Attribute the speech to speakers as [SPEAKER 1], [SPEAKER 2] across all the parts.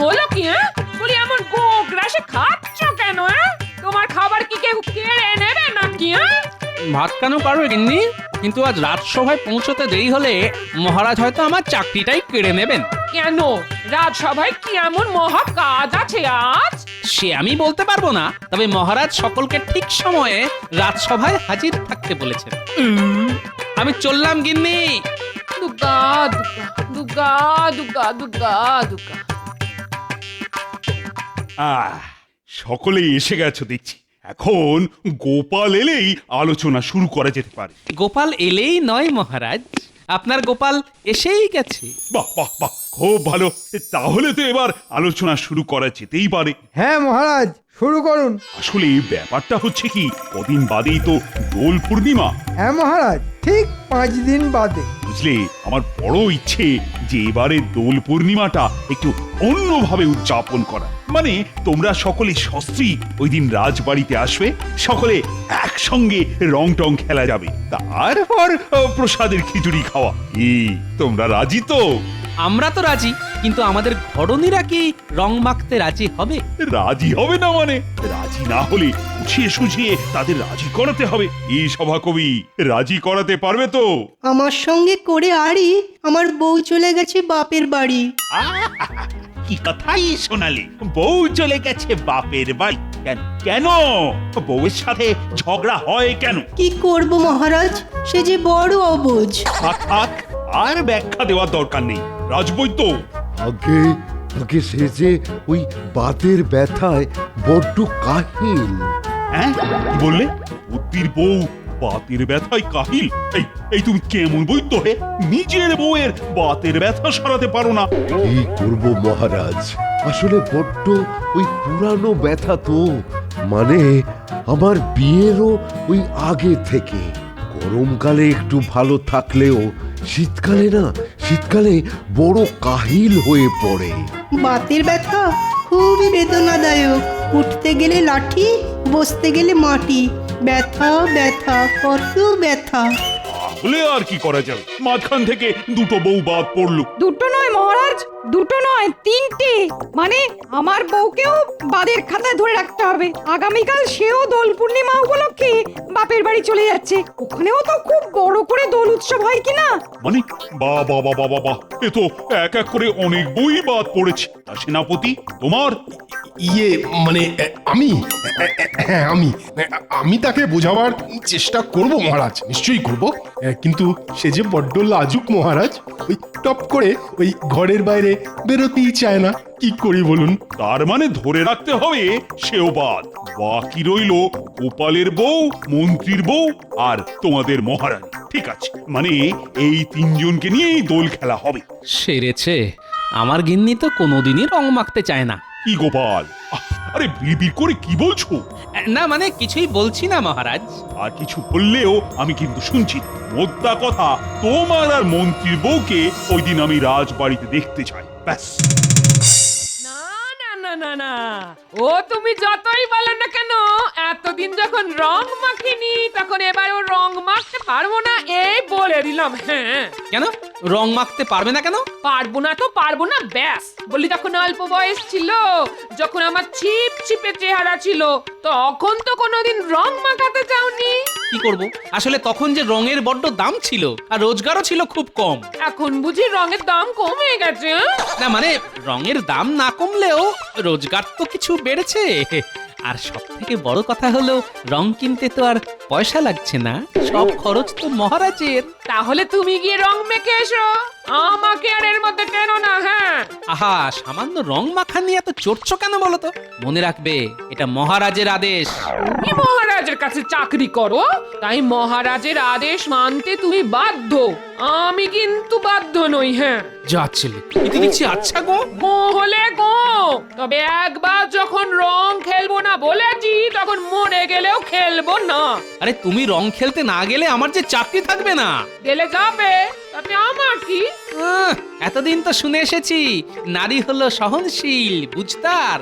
[SPEAKER 1] হলো কি? বলি এমন গো গ্রাসে খাচ্ছ কেন? তোমার খাবার কি কেউ কেড়ে নেবে নাকি?
[SPEAKER 2] ভাত কেন পারবে গিন্নি, কিন্তু আজ রাজসভায় পৌঁছতে দেরি হলে মহারাজ হয়তো আমার চাকরিটাই কেড়ে নেবেন।
[SPEAKER 1] কেন? রাজসভায় কি এমন মহা কাজ আছে আজ?
[SPEAKER 2] সে আমি বলতে পারবো না, তবে মহারাজ সকলকে ঠিক সময়ে রাজসভায় হাজির থাকতে বলেছেন। আমি চললাম গিন্নি।
[SPEAKER 1] দুগা দুগা দুগা দুগা দুগা দুগা।
[SPEAKER 3] সকলেই এসে গেছো দেখছি। এখন গোপাল এলেই আলোচনা শুরু করা যেতে পারে।
[SPEAKER 2] গোপাল এলেই নয় মহারাজ, আপনার গোপাল এসেই গেছে।
[SPEAKER 3] বাহ বাহ বাহ, খুব ভালো। তাহলে তো এবার আলোচনা শুরু করা যেতেই পারে।
[SPEAKER 4] হ্যাঁ মহারাজ, শুরু করুন।
[SPEAKER 3] আসলে ব্যাপারটা হচ্ছে কি, কদিন বাদেই তো দোল পূর্ণিমা।
[SPEAKER 4] হ্যাঁ মহারাজ, ঠিক 5 দিন বাদে।
[SPEAKER 3] বুঝলে, আমার বড় ইচ্ছে যে এবারে দোল পূর্ণিমাটা একটু অন্যভাবে উদযাপন করা। মানে তোমরা সকলে সস্ত্রী ওই দিন রাজবাড়িতে আসবে, সকলে একসঙ্গে রং টং খেলা যাবে, তারপর প্রসাদের খিচুড়ি খাওয়া। কি তোমরা রাজি তো?
[SPEAKER 2] আমরা তো রাজি, কিন্তু আমাদের ঘরণীরা কি রং মাখতে রাজি হবে?
[SPEAKER 3] রাজি হবে না মানে? রাজি না হলে বুঝিয়ে সুঝিয়ে তাদের রাজি করাতে হবে। এই সভাকবি রাজি করাতে পারবে তো?
[SPEAKER 5] আমার সঙ্গে করে আরই আমার বউ চলে গেছে বাপের বাড়ি।
[SPEAKER 3] কি কথাই শোনালি, বউ চলে গেছে বাপের বাড়ি? কেন কেন? বউয়ের সাথে ঝগড়া হয় কেন?
[SPEAKER 5] কি করব মহারাজ, সে যে বড় অবুঝ।
[SPEAKER 3] থাক থাক, আর ব্যাখ্যা দেওয়ার দরকার নেই। রাজবৈদ্য,
[SPEAKER 6] আগে আগে সে যে ওই বাতের ব্যথায় বড্ড কাহিল।
[SPEAKER 3] হ্যাঁ কি বললে? বুদ্ধির বউ বাতের ব্যথায় কাহিল? এই এই তুমি কেমন বৈদ্য হে? নিজের বউয়ের বাতের ব্যথা সরাতে পারো না?
[SPEAKER 6] কি করব মহারাজ, আসলে বড্ড ওই পুরানো ব্যথা তো, মানে আমার বিয়েরও ওই আগে থেকে। গরমকালে একটু ভালো থাকলেও শীতকালে বড় কাহিল হয়ে পড়ে।
[SPEAKER 5] বাতের ব্যথা খুবই বেদনাদায়ক। উঠতে গেলে লাঠি, বসতে গেলে মাটি। ব্যথা ব্যথা, কত ব্যথা।
[SPEAKER 3] তাহলে আর কি করা যাবে? মাঝখান থেকে দুটো বউ বাদ পড়লো।
[SPEAKER 7] দুটো নয় মহারাজ, দুটো নয়, 3টে। মানে আমার বউকেও বাদের খাতায় ধরে রাখতে হবে। আগামীকাল সেও দোল পূর্ণিমা উপলক্ষে বাপের বাড়ি চলে যাচ্ছে। ওখানেও তো খুব বড় করে দোল উৎসব হয় কিনা।
[SPEAKER 3] মানে বাহ বাহ বাহ বাহ বাহ, এ তো এক এক করে অনেক বই বাদ পড়েছে। তা সেনাপতি, তোমার?
[SPEAKER 8] ইয়ে মানে হ্যাঁ আমি তাকে বোঝাবার চেষ্টা করব মহারাজ, নিশ্চয়ই করব। কিন্তু সে যে বড্ড লাজুক মহারাজ, ওই টপ করে ওই ঘরের বাইরে বেরোতেই চায় না। কি করি বলুন?
[SPEAKER 3] তার মানে ধরে রাখতে হবে সেও বাদ। বাকি রইল গোপালের বউ, মন্ত্রীর বউ আর তোমাদের মহারাজ। ঠিক আছে, মানে এই 3 জনকে নিয়েই দোল খেলা হবে।
[SPEAKER 2] সেরেছে, আমার গিন্নি তো কোনোদিনই রং মাখতে চায় না।
[SPEAKER 3] কি গোপাল, আরে বিড়বিড় করে কি বলছো?
[SPEAKER 2] না মানে কিছুই বলছি না মহারাজ।
[SPEAKER 3] আর কিছু বললেও আমি কিন্তু শুনছি। মোদ্দা কথা, তোমার আর মন্ত্রীর বউকে ওই দিন আমি রাজবাড়িতে দেখতে চাই, ব্যাস।
[SPEAKER 1] না না না না না, ও তুমি যতই বলো না কেন, এতদিন যখন রং মাখিনি তখন এবারও রং মাখতে পারবো না, এই বলে দিলাম। হ্যাঁ,
[SPEAKER 2] কেন রং মাখতে পারবে না কেন?
[SPEAKER 1] পারবো না তো পারবো না, ব্যাস। বলি তখন অল্প বয়স ছিল, যখন আমার ছিপ ছিপে চেহারা ছিল, তখন তো কোনোদিন রং মাখাতে চাওনি।
[SPEAKER 2] কি করব, আসলে তখন যে রঙের বড্ড দাম ছিল আর রোজগারও ছিল খুব কম।
[SPEAKER 1] এখন বুঝি রঙের দাম কমে গেছে?
[SPEAKER 2] না মানে রঙের দাম না কমলেও রোজগার তো কিছু বেড়েছে। আর সব থেকে বড় কথা হলো, রং কিনতে তো আর পয়সা লাগছে না, সব খরচ তো মহারাজের।
[SPEAKER 1] তাহলে তুমি গিয়ে রং মেখে এসো, আমাকে আর এর মধ্যে টেনো না। হ্যাঁ,
[SPEAKER 2] আহা, সামান্য রং মাখা নিয়ে এত চড়ছো কেন বলো তো? মনে রাখবে, এটা মহারাজের আদেশ।
[SPEAKER 1] তুমি মহারাজের কাছে চাকরি করো, তাই মহারাজের আদেশ মানতে তুমি বাধ্য। আমি কিন্তু বাধ্য নই। হ্যাঁ,
[SPEAKER 2] যা ছেলে, এতে দেখছি আচ্ছা গো।
[SPEAKER 1] গো হলে গো, তবে একবার যখন রং খেলবো না বলেছি, তখন মরে গেলেও খেলবো না।
[SPEAKER 2] আরে তুমি রং খেলতে না গেলে আমার যে চাকরি থাকবে না।
[SPEAKER 1] গেলে যাবে, তাতে আমার কি?
[SPEAKER 2] এতদিন তো শুনে এসেছি নারী হলো সহনশীল, বুঝতার।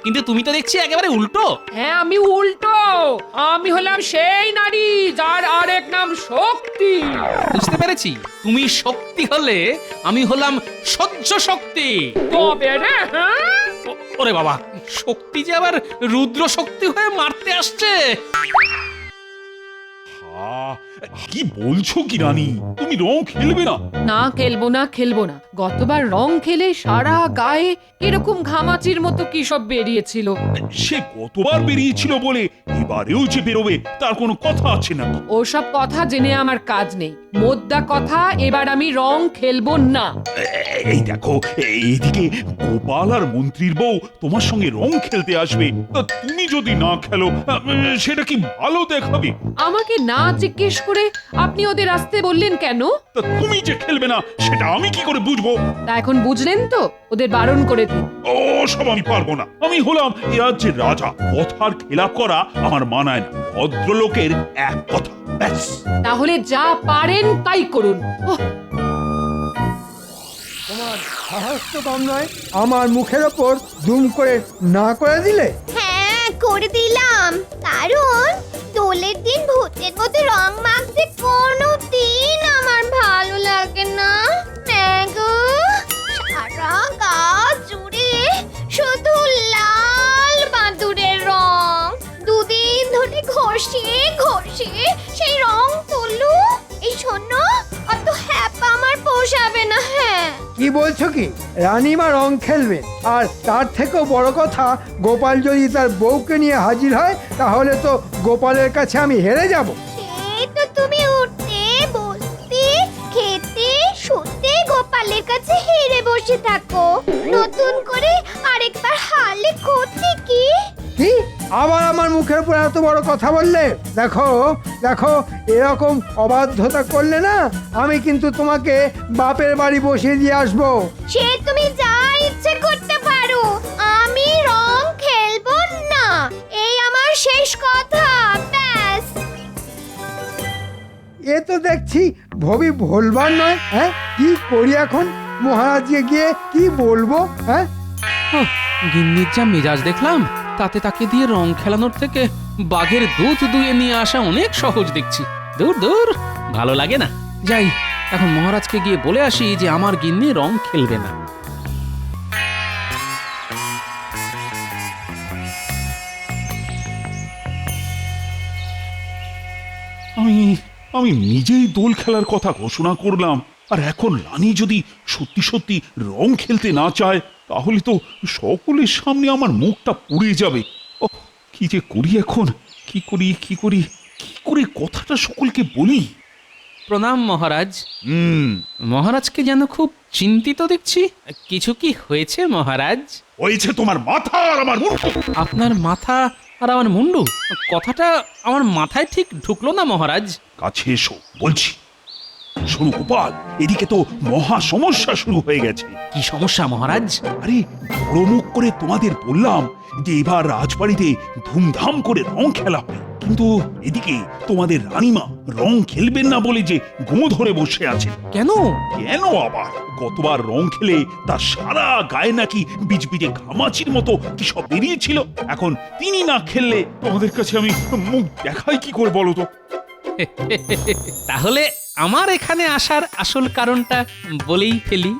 [SPEAKER 2] কিন্তু তুমি তো দেখছি একেবারে উল্টো।
[SPEAKER 1] হ্যাঁ আমি উল্টো, আমি হলাম সেই নারী যার আরেক নাম শক্তি।
[SPEAKER 2] বুঝতে পেরেছি, তুমি শক্তি হলে আমি হলাম সহ্য শক্তি।
[SPEAKER 1] তবে রে, হ্যাঁ?
[SPEAKER 2] ওরে বাবা, শক্তি যে আবার রুদ্র শক্তি হয়ে মারতে আসছে।
[SPEAKER 3] আহ, কি বলছো কি রানী, তুমি রং খেলবে না?
[SPEAKER 1] না খেলবো না। গতবার রং খেলে সারা গায়ে এরকম ঘামাচির মতো কি সব বেরিয়েছিল।
[SPEAKER 3] সে কতবার বেরিয়েছিল বলে এবারেও যে বেরোবে তার কোনো কথা আছে না।
[SPEAKER 1] ওসব কথা জেনে আমার কাজ নেই, মোদ্দা কথা এবার আমি রং খেলবো না।
[SPEAKER 3] এই দেখো, এইদিকে গোপাল আর মন্ত্রীর বউ তোমার সঙ্গে রং খেলতে আসবে, তা তুমি যদি না খেলো সেটা কি ভালো দেখাবে?
[SPEAKER 1] আমাকে না জিজ্ঞেস করে আপনি ওদের আসতে বললেন কেন?
[SPEAKER 3] তা তুমি যে খেলবে না সেটা আমি কি করে বুঝবো?
[SPEAKER 1] তা এখন বুঝলেন তো, ওদের বারণ করে দিন।
[SPEAKER 3] ও সব আমি পারবো না, আমি হলাম এ রাজ্যের রাজা, কথার খেলাপ করা আমার মানায় না। ভদ্রলোকের এক কথা, ব্যাস।
[SPEAKER 1] তাহলে যা পারেন তাই করুন। ওহ,
[SPEAKER 4] তোমার সাহস তো কম নয়, আমার মুখের ওপর দুম করে না করে দিলে।
[SPEAKER 9] হ্যাঁ করে দিলাম, কারণ দোলের দিন ভূতের মতো রং মাখতে কোনো দিন আমার ভালো লাগে না। গো, সারা গা জুড়ে শুধু লাল বাদুড়ের রং, দুদিন ধরে ঘষিয়ে সেই রং তুলু। এই শোনো, অত হ্যাপা আমার পোষাবে না। হ্যাঁ
[SPEAKER 4] কি বলছো কি? রানীমা রং খেলবে, আর তার থেকেও বড় কথা, গোপাল যদি তার বউকে নিয়ে হাজির হয় তাহলে তো গোপালের কাছে আমি হেরে যাব।
[SPEAKER 9] এই তো তুমি উঠতে বসতে খেতে শুতে গোপালের কাছে হেরে বসে থাকো, নতুন করে আরেকবার হারলে ক্ষতি কি?
[SPEAKER 4] কি আবার আমার মুখের উপর এত বড় কথা বললে? দেখো দেখো, এরকম অবাধ্যতা করলে না, আমি কিন্তু তোমাকে বাপের বাড়ি বসিয়ে দিয়ে আসবো।
[SPEAKER 9] সে তুমি যা ইচ্ছে করতে পারো, আমি রং খেলবো না, এই আমার শেষ কথা, ব্যাস।
[SPEAKER 4] এ তো দেখছি ভবি ভোলবার নয়। হ্যাঁ, কি করি এখন? মহারাজকে গিয়ে কি বলবো? হ্যাঁ,
[SPEAKER 2] ওহ, গিন্নির যা মেজাজ দেখলাম, তাতে তাকে দিয়ে রং খেলানোর থেকে বাঘের দুধ দুয়ে নিয়ে আসা অনেক সহজ দেখছি। দূর দূর, ভালো লাগে না। যাই, এখন মহারাজকে গিয়ে বলে আসি যে আমার গিন্নি রং খেলবে না।
[SPEAKER 3] আমি নিজেই দোল খেলার কথা ঘোষণা করলাম, আর এখন রানী যদি সত্যি সত্যি রং খেলতে না চায় তাহলে তো সকলের সামনে আমার মুখটা পুড়ে যাবে। ও কি যে করি এখন, কি করে কথাটা সকলকে বলি?
[SPEAKER 2] প্রণাম মহারাজ।
[SPEAKER 3] হুম,
[SPEAKER 2] মহারাজকে যেন খুব চিন্তিত দেখছি। কিছু কি হয়েছে মহারাজ?
[SPEAKER 3] হয়েছে তোমার মাথা আর আমার মুখ।
[SPEAKER 2] আপনার মাথা আর আমার মুন্ডু, কথাটা আমার মাথায় ঠিক ঢুকলো না মহারাজ।
[SPEAKER 3] কাছে এসো বলছি। শোনো গোপাল, এদিকে তো মহা সমস্যা শুরু হয়ে গেছে।
[SPEAKER 2] কি সমস্যা মহারাজ?
[SPEAKER 3] আরে বড় মুখ করে তোমাদের বললাম যে এবার রাজবাড়িতে ধুমধাম করে রং খেলা হবে, কিন্তু এদিকে তোমাদের রানীমা রং খেলবেন না বলে যে গো ধরে বসে আছে।
[SPEAKER 2] কেন?
[SPEAKER 3] কেন আবার? গতবার রং খেলে তার সারা গায়ে নাকি বিজবিজে ঘামাচির মতো কি সব বেরিয়েছিল। এখন তিনি না খেললে তোমাদের কাছে আমি মুখ দেখাই কি করে বলো তো?
[SPEAKER 2] তাহলে আমার এখানে আসার আসল কারণটা বলেই ফেলি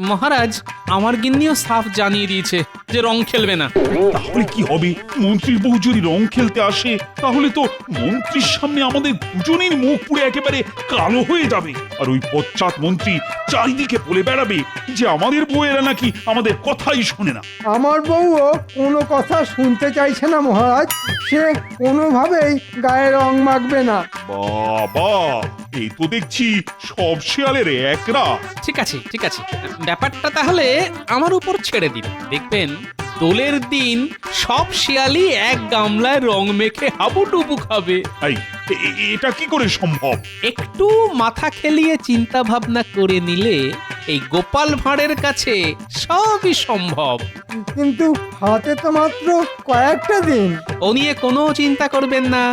[SPEAKER 2] মহারাজ। আমার গিন্নিও সাফ জানিয়ে দিয়েছে যে রং খেলবে না।
[SPEAKER 3] তাহলে কি হবে? মন্ত্রীর বউ যদি রং খেলতে আসে তাহলে তো মন্ত্রীর সামনে আমাদের দুজনের মুখ পুড়ে একেবারে কালো হয়ে যাবে, আর ওই পশ্চাৎ মন্ত্রী চারিদিকে বলে বেড়াবে যে আমাদের বউয়েরা নাকি আমাদের কথাই শোনে না।
[SPEAKER 4] আমার বউও কোনো কথা শুনতে চাইছে না মহারাজ, সে কোনোভাবেই গায়ে রং মাখবে না।
[SPEAKER 3] বাবা, এই তো দেখছি সব শেয়ালের একরা।
[SPEAKER 2] ঠিক আছে ঠিক আছে, ব্যাপারটা তাহলে আমার উপর ছেড়ে দিন। দেখবেন দোলের দিন সব শিয়ালই এক গামলায় রং মেখে হাবুডুবু খাবে।
[SPEAKER 3] এই, এটা কি করে সম্ভব?
[SPEAKER 2] একটু মাথা খেলিয়ে চিন্তা ভাবনা করে নিলে এই গোপাল ভাঁড়ের কাছে সবই সম্ভব।
[SPEAKER 4] কিন্তু হাতে তো মাত্র কয়েকটা দিন।
[SPEAKER 2] ও নিয়ে কোনো চিন্তা করবেন না।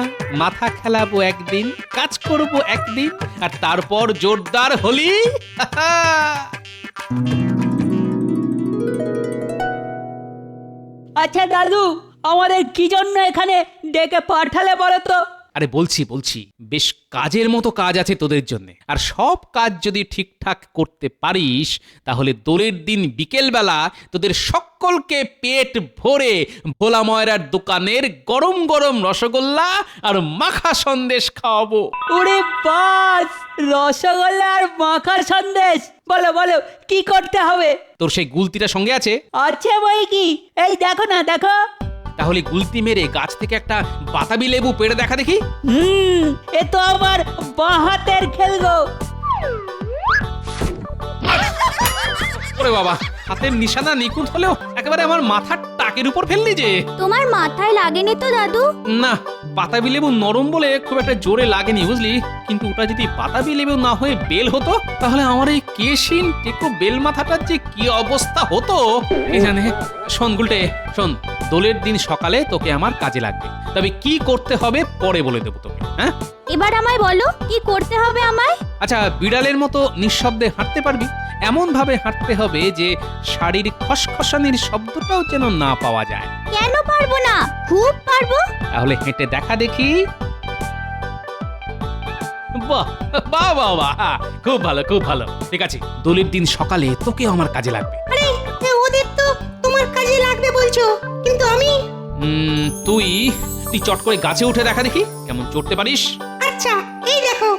[SPEAKER 2] মাথা খেলাবো একদিন, কাজ করব একদিন, আর তারপর জোরদার হলি।
[SPEAKER 10] আচ্ছা দাদু, আমাদের কি জন্য এখানে ডেকে পাঠালে বলো তো?
[SPEAKER 2] আরে বলছি বেশ কাজের মতো কাজ আছে তোদের জন্য, আর সব কাজ যদি ঠিকঠাক করতে পারিস তাহলে দোলের দিন বিকেলবেলা তোদের সকলকে পেট ভরে ভোলা ময়রার দোকানের গরম গরম রসগোল্লা আর মাখা সন্দেশ খাওয়াবো।
[SPEAKER 10] ওরে বাস, রসগোল্লা আর মাখার সন্দেশ! বলো বলো, কি করতে হবে?
[SPEAKER 2] তোর সেই গুলতিটা সঙ্গে আছে?
[SPEAKER 10] আছে বই কি, এই দেখো না, দেখো।
[SPEAKER 2] তাহলে গুলতি মেরে গাছ থেকে একটা বাতাবি লেবু পেড়ে দেখা দেখি।
[SPEAKER 10] এ তো আমার বাঁ হাতের খেল গো।
[SPEAKER 2] ওরে বাবা, হাতের নিশানা নিখুঁত হলেও একেবারে আমার মাথার টাকের উপর ফেললি যে।
[SPEAKER 9] তোমার মাথায় লাগেনি তো দাদু?
[SPEAKER 2] না, বাতাবি লেবু নরম বলে খুব একটা জোরে লাগেনি বুঝলি, কিন্তু ওটা যদি বাতাবি লেবু না হয়ে বেল হতো তাহলে আমার এই কেশিন টেকো বেল মাথাটার যে কি অবস্থা হতো কে জানে। শোন গুলটে, শোন, দোলের দিন সকালে তোকে আমার কাজে লাগবে, তবে কি করতে হবে পরে বলে দেবো তোকে। হ্যাঁ,
[SPEAKER 9] এবার আমায় বলো কি করতে হবে আমায়?
[SPEAKER 2] আচ্ছা, বিড়ালের মতো নিঃশব্দে হাঁটতে পারবি? এমন ভাবে হাঁটতে হবে যে শাড়ির খসখসানির শব্দটাও যেন না পাওয়া যায়।
[SPEAKER 9] কেন পারবো না? খুব পারবো।
[SPEAKER 2] তাহলে হেঁটে দেখা দেখি। বাহ বাহ বাহ বাহ, খুব ভালো খুব ভালো। ঠিক আছে, দোলের দিন সকালে তোকে আমার কাজে লাগবে।
[SPEAKER 5] আরে ওদের তো তোমার কাজে লাগবে বলছো, কিন্তু আমি?
[SPEAKER 2] তুই চট করে গাছে উঠে দেখা দেখি কেমন চড়তে পারিস।
[SPEAKER 5] আচ্ছা, এই দেখো।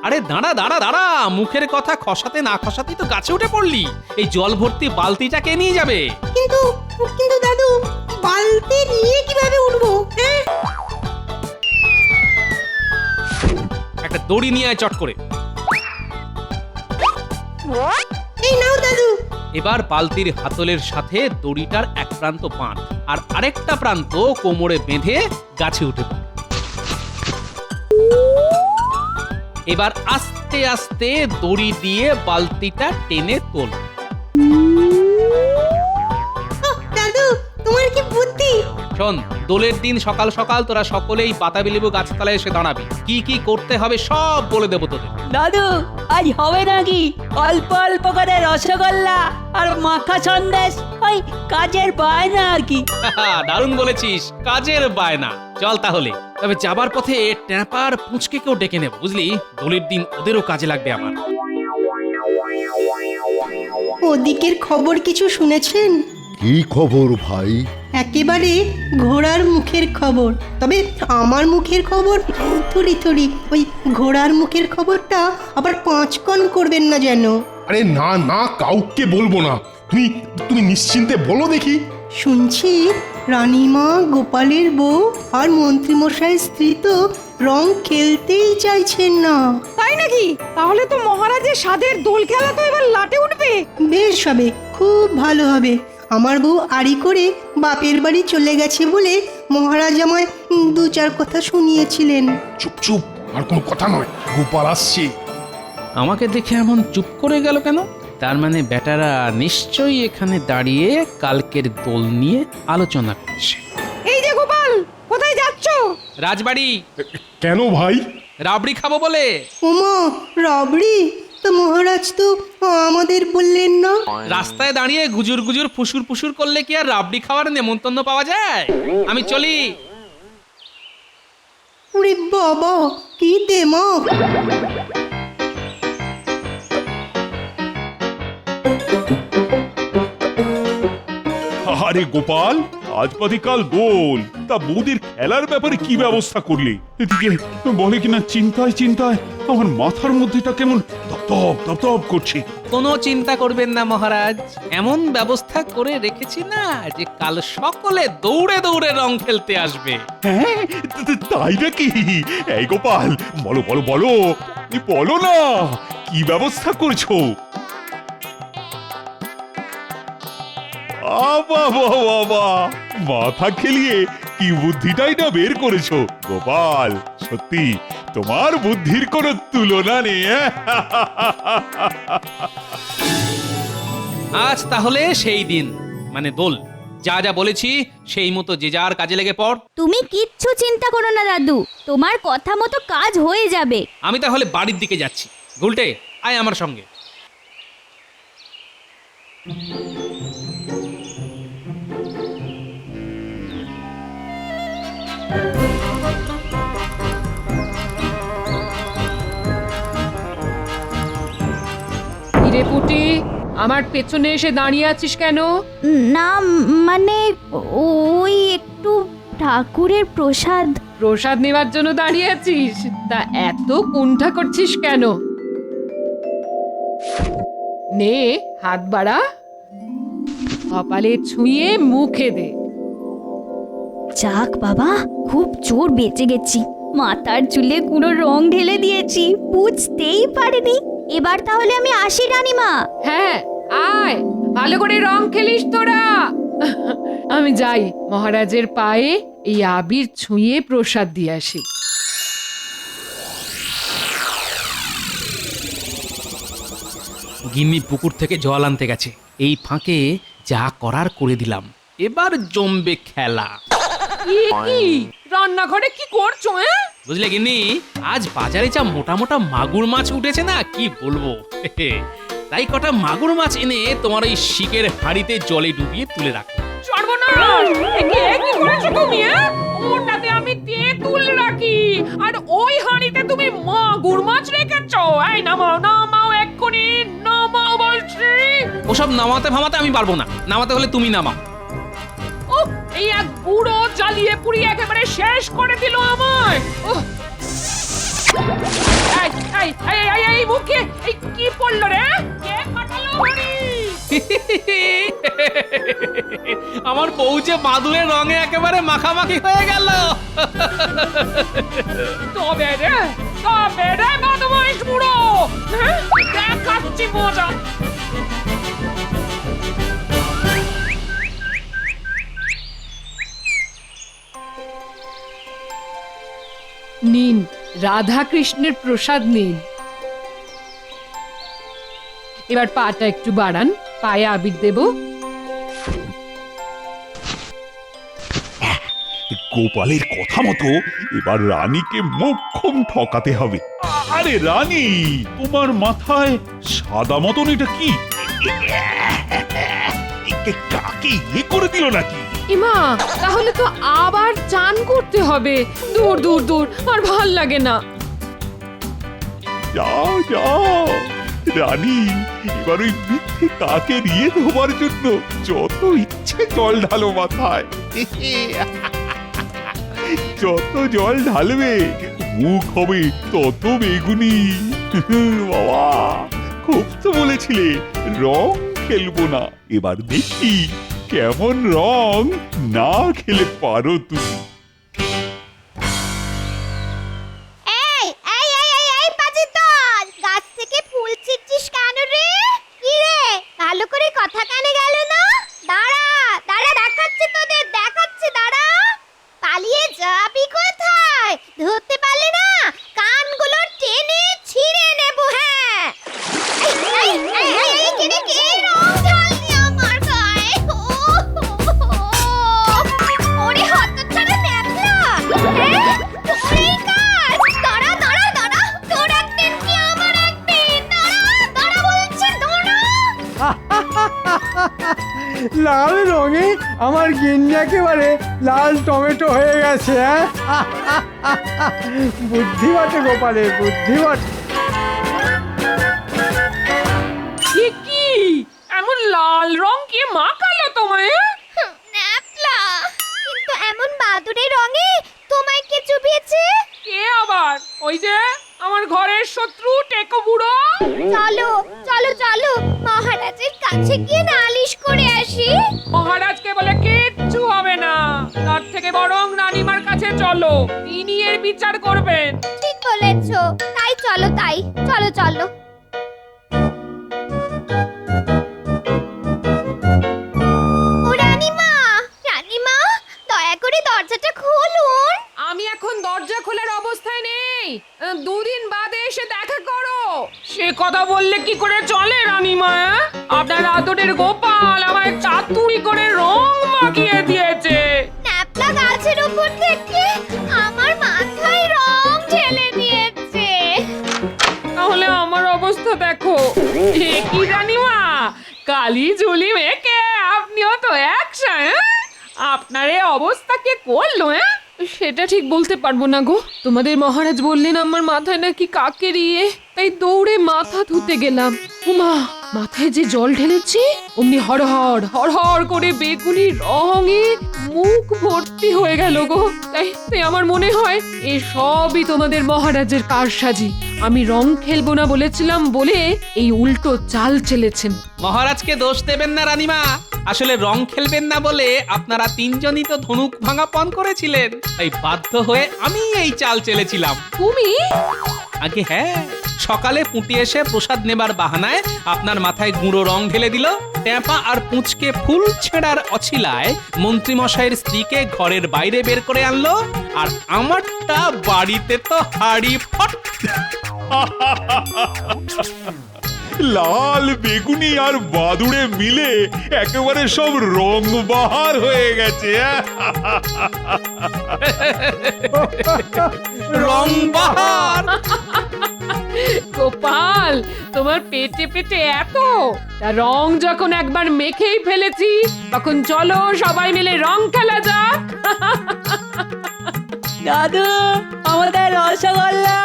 [SPEAKER 2] আরে দাঁড়া দাঁড়া দাঁড়া, মুখের কথা খসাতে না খসাতেই তো গাছে উঠে পড়লি। এই জল ভর্তি বালতিটা কে নিয়ে যাবে?
[SPEAKER 5] কিন্তু কিন্তু দাদু, বালতি নিয়ে কিভাবে উঠবো? হ্যাঁ,
[SPEAKER 2] একটা দড়ি নিয়ে আয় চট করে।
[SPEAKER 5] এই নাও দাদু।
[SPEAKER 2] এবার বালতির হাতলের সাথে দড়িটার এক প্রান্ত বাঁধ আর আরেকটা প্রান্ত কোমরে বেঁধে গাছে উঠে পড়। এবার আস্তে আস্তে দড়ি দিয়ে বালতিটা টেনে তোল।
[SPEAKER 5] দাদু, তোমার কি বুদ্ধি!
[SPEAKER 2] শোন, দোলের দিন সকাল সকাল তোরা সকলেই বাতাবি লেবু গাছতলায় এসে দাঁড়াবি। কি কি করতে হবে সব বলে দেবো তোদের।
[SPEAKER 10] দাদু, আজ হবে নাকি অল্প অল্প করে রসগোল্লা আর মাখা সন্দেশ? ওই কাজের বায়না আর কি।
[SPEAKER 2] দারুণ বলেছিস, কাজের বায়না। চল তাহলে, তবে যাবার পথে ট্যাপার পুঁচকে কেউ ডেকে নেব বুঝলি, দোলের দিন ওদেরও কাজে লাগবে আমার।
[SPEAKER 5] ওদিকের খবর কিছু শুনেছেন?
[SPEAKER 6] কি খবর ভাই?
[SPEAKER 5] একেবারে ঘোড়ার মুখের খবর। তবে আমার মুখের খবর থুড়ি থুড়ি, ওই ঘোড়ার মুখের খবরটা আবার 5 কণ করবেন না যেন।
[SPEAKER 8] আরে না না, কাউকে বলবো না। তুমি তুমি নিশ্চিন্তে বলো দেখি।
[SPEAKER 5] শুনছি রানীমা, গোপালের বউ আর মন্ত্রীমশাইয়ের স্ত্রী তো রং খেলতেই চাইছেন না।
[SPEAKER 7] তাই নাকি? তাহলে তো মহারাজের স্বাদের দোল খেলা তো এবার লাটে উঠবে।
[SPEAKER 5] বেশ হবে, খুব ভালো হবে। আমার বউ আড়ি করে বাপের বাড়ি চলে গেছে বলে মহারাজ আমায় 2-4 কথা শুনিয়েছিলেন।
[SPEAKER 8] চুপ চুপ, আর কোনো কথা নয়, গোপাল আসছে।
[SPEAKER 2] আমাকে দেখে এমন চুপ করে গেল কেন? তার মানে বেটারা নিশ্চয়ই এখানে দাঁড়িয়ে কালকের দোল নিয়ে আলোচনা করছে।
[SPEAKER 7] এই যে গোপাল, কোথায় যাচ্ছ?
[SPEAKER 2] রাজবাড়ি।
[SPEAKER 8] কেন ভাই?
[SPEAKER 2] রাবড়ি খাবো বলে।
[SPEAKER 5] ওমা, রাবড়ি! তো মহারাজ তো আমাদের বললেন না।
[SPEAKER 2] রাস্তায় দাঁড়িয়ে গুজুর গুজুর ফুসুর ফুসুর করলে কি আর রাবড়ি খাওয়ার নেমন্তন্ন পাওয়া যায়? আমি চলি।
[SPEAKER 5] ওরে বাবা, কি দেমাক!
[SPEAKER 3] আরে গোপাল, আজ বাদে কাল দোল, তা বৌদির খেলার ব্যাপারে কি ব্যবস্থা করলি? এদিকে বলে কিনা চিন্তায় চিন্তায় আমার মাথার মধ্যেটা কেমন দপদপ দপদপ করছে।
[SPEAKER 2] কোনো চিন্তা করবেন না মহারাজ, এমন ব্যবস্থা করে রেখেছি না যে কাল সকলে দৌড়ে দৌড়ে রং খেলতে আসবে।
[SPEAKER 3] হ্যাঁ, তাই নাকি? এই গোপাল, বলো বলো বলো, বলো না, কি ব্যবস্থা করছো? বাবা বাবা, মাথা খেলিয়ে কি বুদ্ধিটাই না বের করেছো গোপাল। সত্যি তোমার বুদ্ধির কোনো তুলনা নেই।
[SPEAKER 2] আজ তাহলে সেই দিন, মানে দোল। যা যা বলেছি সেই মতো যে যার কাজে লেগে পড়।
[SPEAKER 9] তুমি কিচ্ছু চিন্তা করো না দাদু, তোমার কথা মতো কাজ হয়ে যাবে।
[SPEAKER 2] আমি তাহলে বাড়ির দিকে যাচ্ছি। গুলটে, আয় আমার সঙ্গে।
[SPEAKER 1] পুটি, আমার পেছনে এসে দাঁড়িয়ে আছিস কেন?
[SPEAKER 9] না মানে ওই একটু ঠাকুরের প্রসাদ।
[SPEAKER 1] প্রসাদ নেবার জন্য দাঁড়িয়ে আছিস? তা এত কুণ্ঠা করছিস কেন? নে হাত বাড়া, কপালে ছুঁয়ে মুখে দে।
[SPEAKER 9] যাক বাবা, খুব জোর বেঁচে গেছি। মাথার চুলে পুরো রং ঢেলে দিয়েছি, বুঝতেই পারিনি। এবার তাহলে আমি আসি রানীমা।
[SPEAKER 1] হ্যাঁ আয়, ভালো করে রং খেলিস তোরা। আমি যাই মহারাজের পায়ে এই আবির ছুঁয়ে প্রসাদ দিয়ে আসি।
[SPEAKER 2] গিন্নি পুকুর থেকে জল আনতে গেছে, এই ফাঁকে যা করার করে দিলাম, এবার জমবে খেলা।
[SPEAKER 1] কি রান্নাঘরে কি করছো?
[SPEAKER 2] বুঝলে গিন্নি, আজ বাজারে যা মোটা মোটা মাগুর মাছ উঠেছে না, কি বলবো। তাই কটা মাগুর মাছ এনে তোমার ওই শিকের হাঁড়িতে জলে ডুবিয়ে তুলে রাখো।
[SPEAKER 1] সর্বনাশ! কি করেছো তুমি? ওটাতে আমি তেঁতুল রাখি, আর ওই হাঁড়িতে তুমি মাগুর মাছ রেখেছো। এই নামাও নামাও, এক্ষুনি নামাও বলছি।
[SPEAKER 2] ওসব নামাতে ফামাতে আমি পারবো না, নামাতে হলে তুমি নামাও।
[SPEAKER 1] ও, এই এক বুড়ো জ্বালিয়ে পুড়িয়ে একেবারে শেষ করে দিল আমায়। এই মুখে এই কি পড়লো রে? কে ফাটালো হাঁড়ি?
[SPEAKER 2] আমার বউ যে বাদুড়ের রঙে একেবারে মাখামাখি হয়ে গেল।
[SPEAKER 1] তবে রে বদমাইশ বুড়ো, দেখাচ্ছি মজা। নিন, রাধা কৃষ্ণের প্রসাদ নিন। এবার পাটা একটু বাড়ান, পায়ে আবির দেব।
[SPEAKER 3] গোপালের কথা মতো এবার রানীকে মোক্ষম ঠকাতে হবে। আরে রানী, তোমার মাথায় সাদা মতন এটা কি? কাকে ইয়ে করে দিল নাকি?
[SPEAKER 1] ইমা, তাহলে তো আবার চান করতে হবে। দূর দূর দূর, আর ভাল লাগে না।
[SPEAKER 3] যাও যাও রানী, এবার ওই মিথ্যে কাকে নিয়ে ধোবার জন্য যত ইচ্ছে জল ঢালো মাথায়। যত জল ঢালবে মুখ হবে তত বেগুনি। বাবা, খুব তো বলেছিলে রং খেলবো না, এবার দেখি কেমন রং না খেলে পারো তুমি।
[SPEAKER 9] এই পাজি দল, গাছ থেকে ফুল ছিঁড়ছিস কেন রে? কি রে, ভালো করে কথা কানে গেল না? দাঁড়া দাঁড়া, দেখাচ্ছি তোদের, দেখাচ্ছি, দাঁড়া। পালিয়ে যাবি কোথায়? ধরতে পারলে না কানগুলো টেনে ছিঁড়ে নেব। হ্যাঁ, কে রং ঢাললি আমার গায়ে? ওরে হতচ্ছাড়া ন্যাপলা, হ্যাঁ তোরই কাজ। দাঁড়া দাঁড়া দাঁড়া, তোর একদিন কি আমার একদিন। দাঁড়া দাঁড়া বলছি, দাঁড়া।
[SPEAKER 4] লাল রঙে আমার গিন্নি একেবারে লাল টমেটো হয়ে গেছে। বুদ্ধি বটে গোপালের, বুদ্ধি বটে।
[SPEAKER 1] কি এমন লাল রং কে মাখালো তোমায়?
[SPEAKER 9] ন্যাপলা, কিন্তু এমন বাদুড়ে রঙে তোমায় কে চুবিয়েছে?
[SPEAKER 1] কে আবার? ওই যে আমার ঘরের শত্রু টেকো বুড়ো।
[SPEAKER 9] চলো চলো চলো, মহারাজের কাছে গিয়ে নালিশ করে আসি।
[SPEAKER 1] মহারাজকে বলে কিচ্ছু হবে না, তার থেকে বরং রানীমার কাছে চলো, তিনি এর বিচার করবেন।
[SPEAKER 9] ঠিক বলেছো, তাই চলো, তাই চলো চলো। ও রানীমা, রানীমা, দয়া করে দরজাটা খুলুন।
[SPEAKER 1] আমি এখন দরজা খোলার অবস্থায় নেই, দুদিন বাদে এসে দেখা করো। সে কথা বললে কি করে চলে রানীমা? আপনার আদরের গোপাল আমায় চাতুরি করে রং মাখিয়ে দিয়েছে।
[SPEAKER 9] ন্যাপলা গাছের উপর থেকে আমার মাথায় রং ঢেলে দিয়েছে।
[SPEAKER 1] তাহলে আমার অবস্থা দেখো। কি রানীমা, কালি ঝুলি মেখে আপনিও তো একসা। আপনার এই অবস্থা কে করলো? সেটা ঠিক বলতে পারবো না গো। তোমাদের মহারাজ বললেন আমার মাথায় নাকি কাকের ইয়ে, তাই দৌড়ে মাথা ধুতে গেলাম। উমা, মাথায় যে জল ঢেলেছি অমনি হড়হড় হড়হড় করে বেগুনি রঙে মুখ ভর্তি হয়ে গেল গো। তাই আমার মনে হয় এ সবই তোমাদের মহারাজের কারসাজি। আমি রং খেলবো না বলেছিলাম বলে এই উল্টো চাল চেলেছেন।
[SPEAKER 2] মহারাজকে দোষ দেবেন না রানীমা, আসলে রং খেলবেন না বলে আপনারা তিনজনই তো ধনুক ভাঙা পণ করেছিলেন, তাই বাধ্য হয়ে আমি এই চাল চেলেছিলাম।
[SPEAKER 1] তুমি?
[SPEAKER 2] আগে হ্যাঁ, সকালে পুঁটি এসে প্রসাদ নেবার বাহানায় আপনার মাথায় গুঁড়ো রং ঢেলে দিল। ট্যাপা আর পুঁচকে ফুল ছেঁড়ার অছিলায় মন্ত্রীমশাইয়ের স্ত্রীকে ঘরের বাইরে বের করে আনলো, আর আমারটা বাড়িতে তো হাড়ি ফট।
[SPEAKER 3] লাল বেগুনি আর বাদুড়ে মিলে একেবারে সব রং বাহার হয়ে গেছে।
[SPEAKER 2] রং বাহার।
[SPEAKER 1] গোপাল, তোমার পেটে পেটে এত, তা রং যখন একবার মেখেই ফেলেছি তখন চলো সবাই মিলে রং খেলা যাক।
[SPEAKER 10] দাদু, আমাদের রসগোল্লা।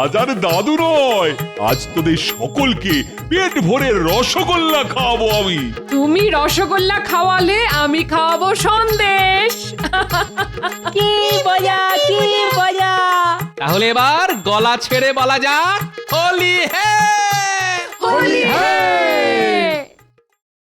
[SPEAKER 3] আজ আর দাদু নয়, আজ তোদের সকলকে পেট ভরে রসগোল্লা খাওয়াবো আমি।
[SPEAKER 1] তুমি রসগোল্লা খাওয়ালে আমি খাওয়াবো সন্দেশ।
[SPEAKER 10] কি মজা, কি মজা।
[SPEAKER 2] তাহলে এবার গলা ছেড়ে বলা যাক হোলি হ্যায়।
[SPEAKER 1] হোলি হ্যায়।